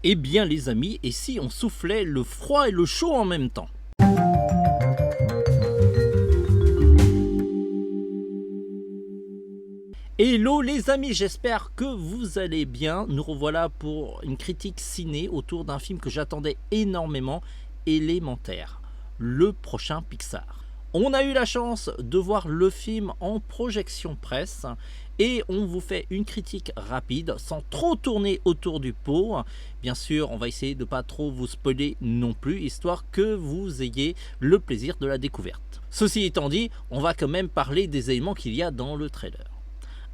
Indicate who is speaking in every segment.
Speaker 1: Eh bien les amis, et si on soufflait le froid et le chaud en même temps? Hello les amis, j'espère que vous allez bien. Nous revoilà pour une critique ciné autour d'un film que j'attendais énormément, Élémentaire, le prochain Pixar. On a eu la chance de voir le film en projection presse et on vous fait une critique rapide sans trop tourner autour du pot. Bien sûr, on va essayer de pas trop vous spoiler non plus, histoire que vous ayez le plaisir de la découverte. Ceci étant dit, on va quand même parler des éléments qu'il y a dans le trailer.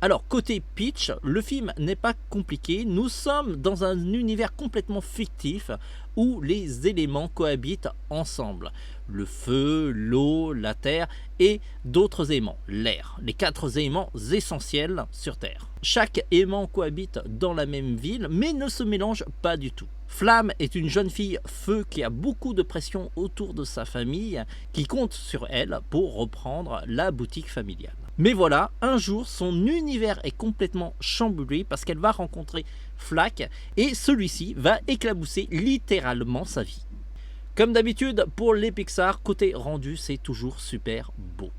Speaker 1: Alors, côté pitch, le film n'est pas compliqué. Nous sommes dans un univers complètement fictif où les éléments cohabitent ensemble. Le feu, l'eau, la terre et d'autres éléments, l'air. Les 4 éléments essentiels sur Terre. Chaque élément cohabite dans la même ville mais ne se mélange pas du tout. Flamme est une jeune fille feu qui a beaucoup de pression autour de sa famille, qui compte sur elle pour reprendre la boutique familiale. Mais voilà, un jour, son univers est complètement chamboulé parce qu'elle va rencontrer Flack et celui-ci va éclabousser littéralement sa vie. Comme d'habitude, pour les Pixar, côté rendu, c'est toujours super beau.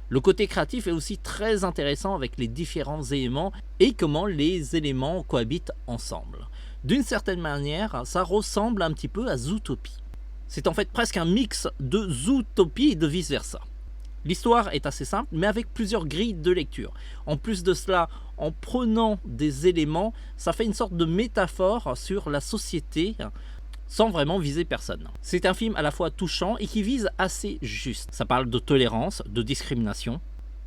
Speaker 1: Le côté créatif est aussi très intéressant avec les différents éléments et comment les éléments cohabitent ensemble. D'une certaine manière, ça ressemble un petit peu à Zootopie. C'est en fait presque un mix de Zootopie et de vice versa. L'histoire est assez simple, mais avec plusieurs grilles de lecture. En plus de cela, en prenant des éléments, ça fait une sorte de métaphore sur la société, sans vraiment viser personne. C'est un film à la fois touchant et qui vise assez juste. Ça parle de tolérance, de discrimination.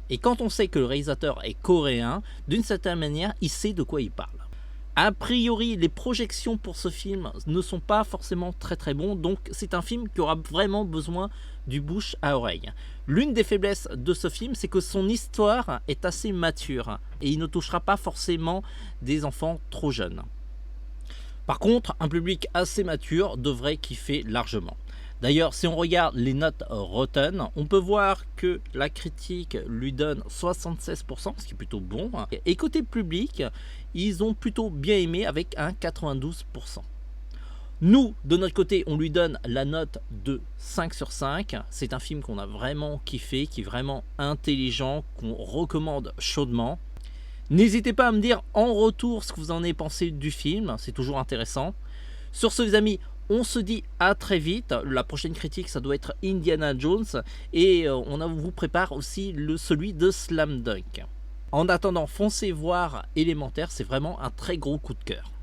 Speaker 1: Et quand on sait que le réalisateur est coréen, d'une certaine manière, il sait de quoi il parle. A priori, les projections pour ce film ne sont pas forcément très bons, donc c'est un film qui aura vraiment besoin du bouche à oreille. L'une des faiblesses de ce film, c'est que son histoire est assez mature et il ne touchera pas forcément des enfants trop jeunes. Par contre, un public assez mature devrait kiffer largement. D'ailleurs, si on regarde les notes Rotten, on peut voir que la critique lui donne 76%, ce qui est plutôt bon. Et côté public, ils ont plutôt bien aimé avec un 92%. Nous, de notre côté, on lui donne la note de 5 sur 5. C'est un film qu'on a vraiment kiffé, qui est vraiment intelligent, qu'on recommande chaudement. N'hésitez pas à me dire en retour ce que vous en avez pensé du film, c'est toujours intéressant. Sur ce les amis, on se dit à très vite. La prochaine critique, ça doit être Indiana Jones. Et on vous prépare aussi celui de Slam Dunk. En attendant, foncez voir Élémentaire, c'est vraiment un très gros coup de cœur.